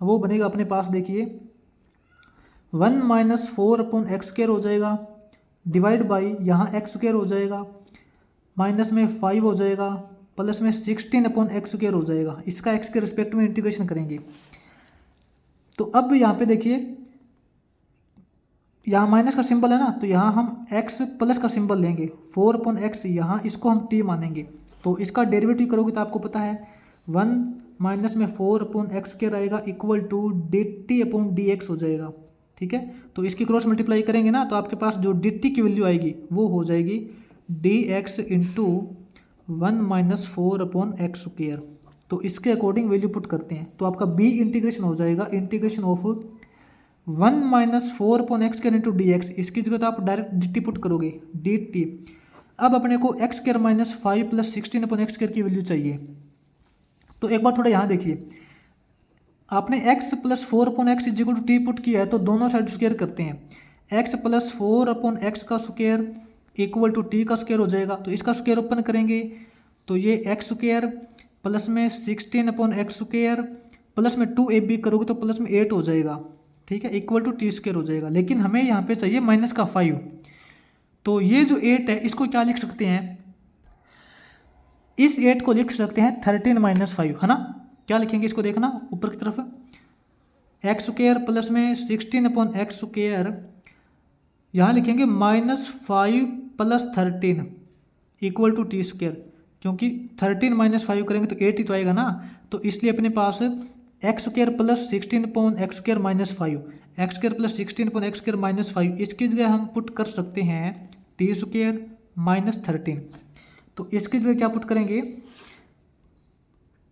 वो बनेगा अपने पास देखिए 1 minus four upon x square हो जाएगा, डिवाइड बाई यहाँ एक्स स्क्वायर हो जाएगा, माइनस में 5 हो जाएगा, प्लस में 16 अपॉन एक्स स्क्वायर हो जाएगा। इसका एक्स के रिस्पेक्ट में इंटीग्रेशन करेंगे। तो अब यहाँ पे देखिए, यहाँ माइनस का सिंबल है ना, तो यहाँ हम x प्लस का सिंबल लेंगे, 4 अपॉन एक्स, यहाँ इसको हम t मानेंगे, तो इसका डेरिवेटिव करोगे तो आपको पता है 1 माइनस में 4 अपॉन एक्स स्क्वायर आएगा equal to dt upon dx हो जाएगा, ठीक है। तो इसकी क्रॉस मल्टीप्लाई करेंगे ना, तो आपके पास जो dt की वैल्यू आएगी वो हो जाएगी dx into 1 minus four upon x square. तो इसके अकॉर्डिंग वैल्यू पुट करते हैं, तो आपका b इंटीग्रेशन हो जाएगा integration of 1 minus four upon x square into D X, इसकी जगह तो आप डायरेक्ट डी टी पुट करोगे, डी टी। अब अपने को X square minus 5 plus 16 upon x square की वैल्यू चाहिए। तो एक बार थोड़ा यहाँ देखिए, आपने x plus four upon X is equal to T put किया है, तो दोनों साइड स्क्वायर करते हैं। x plus four upon x का स्क्वायर इक्वल टू टी का स्क्वायर हो जाएगा, तो इसका स्क्वायर ओपन करेंगे तो ये एक्स स्क्वायर प्लस में 16 अपॉन एक्स स्क्वायर प्लस में 2ab करोगे तो प्लस में 8 हो जाएगा, ठीक है, इक्वल टू टी स्क्वायर हो जाएगा। लेकिन हमें यहाँ पे चाहिए माइनस का 5, तो ये जो 8 है इसको क्या लिख सकते हैं, इस 8 को लिख सकते हैं 13 माइनस 5, है ना। क्या लिखेंगे इसको देखना ऊपर की तरफ, एक्स स्क्वायर प्लस में 16 अपॉन एक्स स्क्वायर, यहाँ लिखेंगे minus 5 plus 13 equal to T square, क्योंकि 13 माइनस 5 करेंगे तो 8 ही तो आएगा ना, तो इसलिए अपने पास x square plus 16 upon x square minus 5, x square plus 16 upon x square minus 5, इसकी जगह हम पुट कर सकते हैं टी स्क्वायर माइनस 13। तो इसकी जगह क्या पुट करेंगे,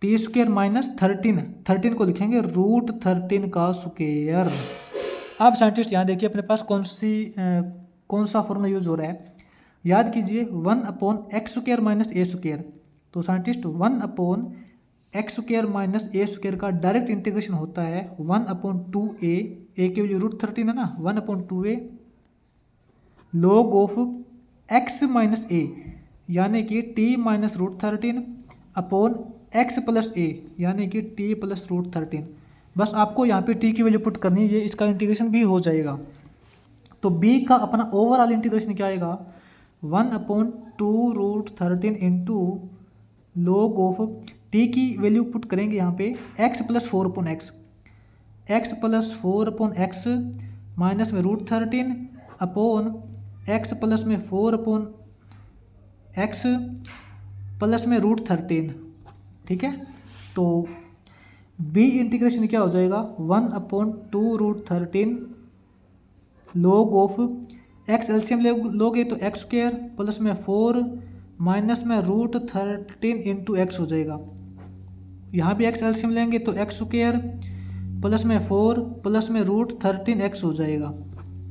टी स्क्वायर माइनस 13 को लिखेंगे रूट 13 का स्क्वायर। अब साइंटिस्ट यहाँ देखिए अपने पास कौन सा फॉर्मूला यूज हो रहा है, याद कीजिए 1 upon x square minus a square. तो scientist 1 upon x square minus a square का डायरेक्ट इंटीग्रेशन होता है 1 अपॉन 2a, ए की वैल्यू रूट 13 है ना, 1 upon 2a log of x minus a यानी कि t minus root 13 upon x plus a यानी कि t प्लस रूट 13। बस आपको यहाँ पे t की वैल्यू पुट करनी है, इसका इंटीग्रेशन भी हो जाएगा। तो b का अपना ओवरऑल इंटीग्रेशन क्या आएगा, 1 upon 2 root 13 into log of t की वैल्यू पुट करेंगे यहाँ पे x plus four upon X, X plus four upon X minus में रूट 13 अपॉन एक्स प्लस में 4 अपॉन एक्स प्लस में रूट 13, ठीक है। तो b इंटीग्रेशन क्या हो जाएगा 1 upon 2 root 13 log of X LCM लोगे तो एक्स स्क्वायर प्लस में 4 माइनस में रूट 13 इंटू एक्स हो जाएगा। यहाँ भी एक्स एलसीएम लेंगे तो एक्स स्क्वायर प्लस में 4 प्लस में रूट 13 एक्स हो जाएगा,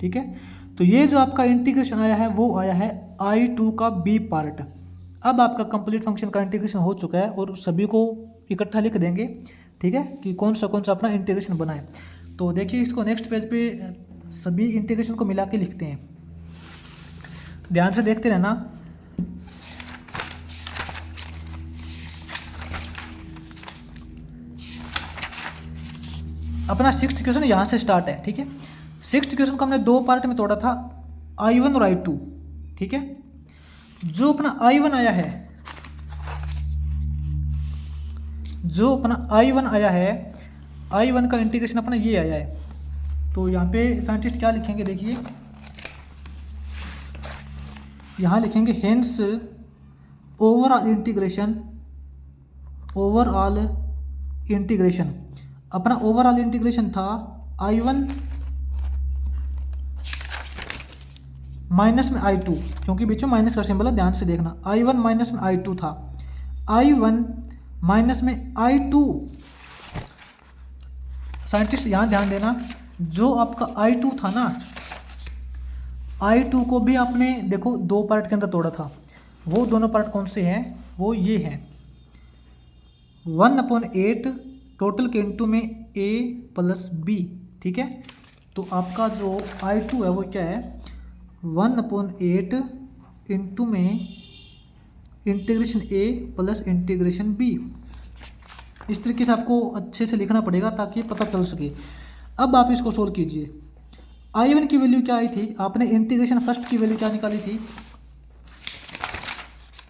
ठीक है। तो ये जो आपका इंटीग्रेशन आया है वो आया है I2 का बी पार्ट। अब आपका कंप्लीट फंक्शन का इंटीग्रेशन हो चुका है और सभी को इकट्ठा लिख देंगे, ठीक है, कि कौन सा अपना इंटीग्रेशन बनाए। तो देखिए इसको नेक्स्ट पेज पे सभी इंटीग्रेशन को मिला के लिखते हैं, ध्यान से देखते रहना। अपना सिक्स्थ क्वेश्चन यहाँ से स्टार्ट है, ठीक है। सिक्स्थ क्वेश्चन को हमने दो पार्ट में तोड़ा था, I1 और I2, ठीक है। जो अपना I1 आया है, जो अपना I1 आया है, I1 का इंटीग्रेशन अपना ये आया है। तो यहाँ पे साइंटिस्ट क्या लिखेंगे, देखिए यहाँ लिखेंगे हेंस ओवरऑल इंटीग्रेशन। अपना ओवरऑल इंटीग्रेशन था I1 माइनस में I2, क्योंकि बीच में माइनस का सिंबल है, ध्यान से देखना। I1 माइनस में I2 था, I1 माइनस में I2। साइंटिस्ट यहाँ ध्यान देना, जो आपका I2 था ना, I2 को भी आपने देखो दो पार्ट के अंदर तोड़ा था। वो दोनों पार्ट कौन से हैं, वो ये हैं 1/8 टोटल के इंटू में A प्लस B, ठीक है। तो आपका जो I2 है वो क्या है, 1/8 इंटू में integration A plus integration B। इस तरीके से आपको अच्छे से लिखना पड़ेगा ताकि पता चल सके। अब आप इसको सोल्व कीजिए। I1 की वैल्यू क्या आई थी, आपने इंटीग्रेशन फर्स्ट की वैल्यू क्या निकाली थी,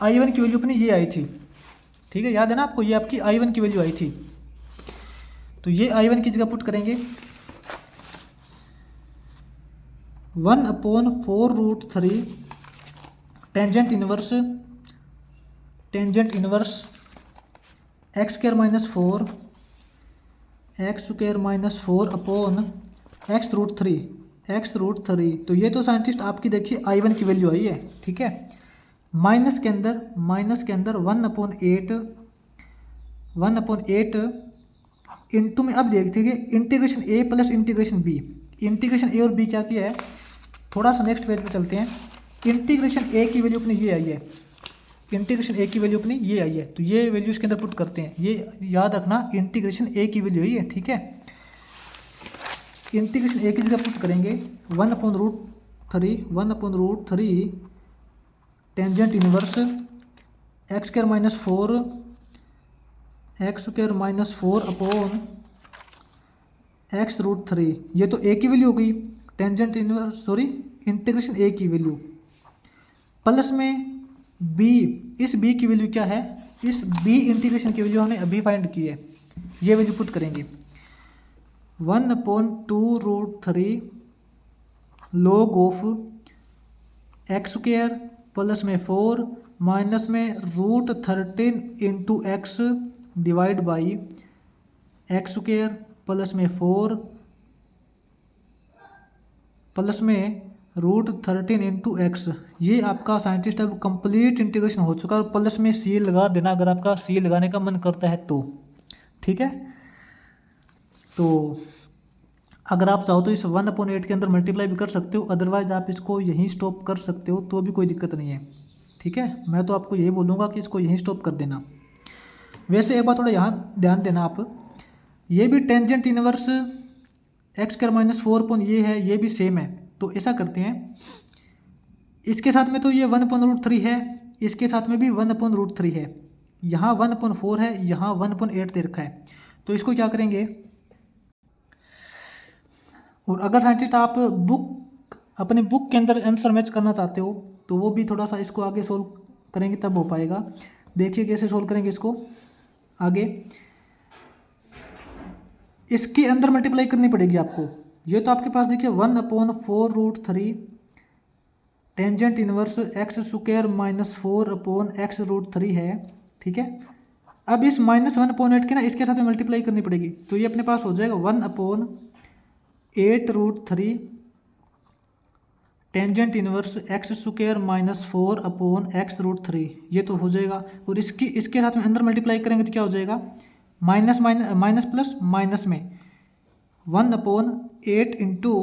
I1 की वैल्यू अपनी ये आई थी, ठीक है, याद है ना आपको, ये आपकी I1 की वैल्यू आई थी। तो ये I1 की जगह पुट करेंगे 1/4√3 tangent inverse x square minus 4 upon x√3। तो ये तो साइंटिस्ट आपकी देखिए I1 की वैल्यू आई है, ठीक है। माइनस के अंदर 1/8 इंटू में, अब देखिए integration A plus integration B। Integration A और B क्या किया है, थोड़ा सा नेक्स्ट पेज पे चलते हैं। इंटीग्रेशन A की वैल्यू अपनी ये आई है, इंटीग्रेशन A की वैल्यू अपनी ये आई है। तो ये वैल्यू इसके अंदर पुट करते हैं, ये याद रखना इंटीग्रेशन A की वैल्यू ही है, ठीक है। इंटीग्रेशन A की जगह पुट करेंगे 1/√3 tangent inverse x square minus 4 upon x√3। ये तो A की वैल्यू हो गई, टेंजेंट इनवर्स इंटीग्रेशन A की वैल्यू प्लस में B। इस B की वैल्यू क्या है, इस B इंटीग्रेशन की वैल्यू हमने अभी फाइंड की है, ये वैल्यू पुट करेंगे 1/2√3 log ऑफ x² प्लस में 4 माइनस में √13 into x divide by x² plus में 4 प्लस में √13 इंटू एक्स। ये आपका साइंटिस्ट अब कंप्लीट इंटीग्रेशन हो चुका है। और प्लस में सी लगा देना अगर आपका सी लगाने का मन करता है तो, ठीक है। तो अगर आप चाहो तो इस 1/8 के अंदर मल्टीप्लाई भी कर सकते हो, अदरवाइज आप इसको यहीं स्टॉप कर सकते हो, तो भी कोई दिक्कत नहीं है, ठीक है। मैं तो आपको यही बोलूँगा कि इसको यहीं स्टॉप कर देना। वैसे एक बार थोड़ा यहाँ ध्यान देना आप, ये भी tangent inverse x² minus 4 upon ये है, ये भी सेम है। तो ऐसा करते हैं, इसके साथ में तो ये 1/√3 है, इसके साथ में भी 1/√3 है, यहाँ 1/4 है, यहाँ 1/8 दे रखा है। तो इसको क्या करेंगे, और अगर साइंटिस्ट आप अपने बुक के अंदर आंसर मैच करना चाहते हो तो वो भी थोड़ा सा इसको आगे सोल्व करेंगे तब हो पाएगा। देखिए कैसे सोल्व करेंगे इसको आगे, इसके अंदर मल्टीप्लाई करनी पड़ेगी आपको। ये तो आपके पास देखिए 1/4√3 tangent inverse x² minus 4 upon x√3 है, ठीक है। अब इस -1/8 के ना इसके साथ में मल्टीप्लाई करनी पड़ेगी, तो ये अपने पास हो जाएगा 1/8√3 tangent inverse x² minus 4 upon x√3। ये तो हो जाएगा, और इसके साथ में अंदर मल्टीप्लाई करेंगे तो क्या हो जाएगा, माइनस प्लस माइनस में 1/8 इंटू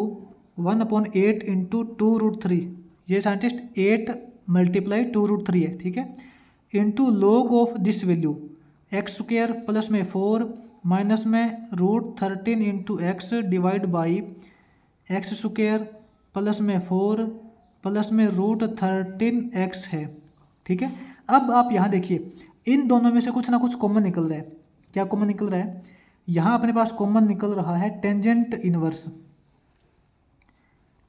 2√3। ये साइंटिस्ट 8 मल्टीप्लाई 2√3 है, ठीक है, into log of this value x² plus में 4 माइनस में √13 into x divide by x square plus में 4 प्लस में √13x है। ठीक है, अब आप यहाँ देखिए इन दोनों में से कुछ ना कुछ कॉमन निकल रहा है। क्या कॉमन निकल रहा है? यहाँ अपने पास कॉमन निकल रहा है tangent inverse.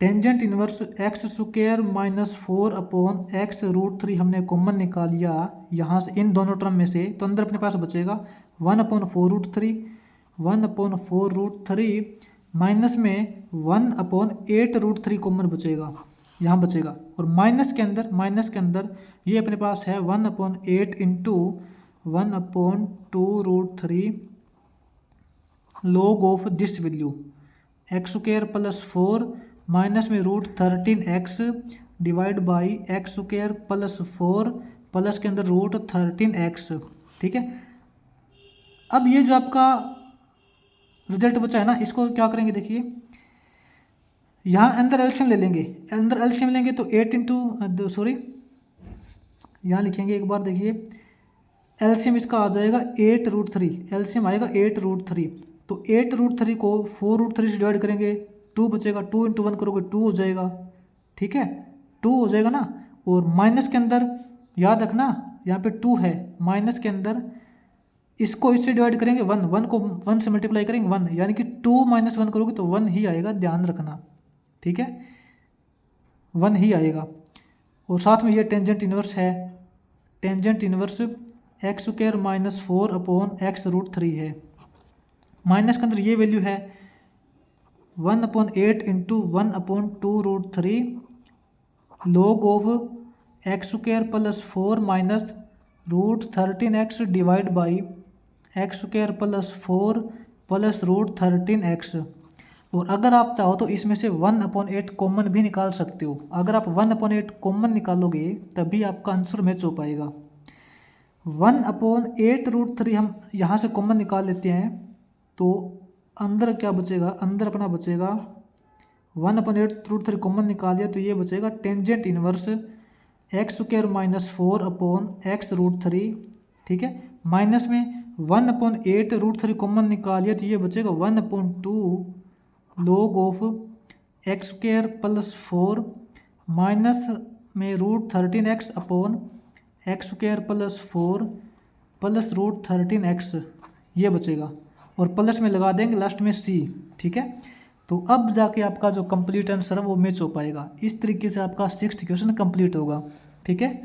Tangent inverse x square minus 4 upon x √3 हमने कॉमन निकाल लिया यहाँ से इन दोनों टर्म में से, तो अंदर अपने पास बचेगा 1/4√3 1/4√3 माइनस में 1/8√3 कॉमन बचेगा, यहाँ बचेगा। और माइनस के अंदर ये अपने पास है 1/8 into 1/2√3 log of this value x square plus 4 minus में √13x divide by x square plus 4 plus के अंदर √13x। ठीक है, अब ये जो आपका रिजल्ट बचा है ना, इसको क्या करेंगे देखिए, यहाँ अंदर एलसीएम ले लेंगे। अंदर एलसीएम लेंगे तो 8 इंटू सॉरी यहाँ लिखेंगे एक बार, देखिए एलसीएम इसका आ जाएगा 8√3, एलसीएम आएगा 8√3। तो 8√3 को 4√3 से डिवाइड करेंगे 2 बचेगा, 2 इंटू 1 करोगे 2 हो जाएगा। ठीक है, 2 हो जाएगा ना। और माइनस के अंदर याद रखना यहाँ पे 2 है, माइनस के अंदर इसको इससे डिवाइड करेंगे 1 को 1 से मल्टीप्लाई करेंगे 1, यानी कि 2 - 1 करोगे तो 1 ही आएगा, ध्यान रखना। ठीक है, 1 ही आएगा। और साथ में ये टेंजेंट इनवर्स है, tangent inverse x square minus 4 upon x √3 है। माइनस के अंदर ये वैल्यू है 1/8 into 1/2√3 log of x square plus 4 minus √13x divide by x square plus 4 plus √13x। और अगर आप चाहो तो इसमें से 1/8 कॉमन भी निकाल सकते हो। अगर आप 1/8 कॉमन निकालोगे तभी आपका आंसर मैच हो पाएगा। 1/8√3 हम यहाँ से कॉमन निकाल लेते हैं तो अंदर क्या बचेगा, अंदर अपना बचेगा 1/8√3 कॉमन निकाल दिया तो ये बचेगा tangent inverse x square minus 4 upon x √3। ठीक है, माइनस में 1/8√3 कॉमन निकाल दिया तो ये बचेगा 1/2 log of x square plus 4 minus में √13x upon x square plus 4 plus √13x ये बचेगा। और प्लस में लगा देंगे लास्ट में c। ठीक है, तो अब जाके आपका जो कंप्लीट आंसर है वो मैच हो पाएगा। इस तरीके से आपका 6th क्वेश्चन कंप्लीट होगा। ठीक है।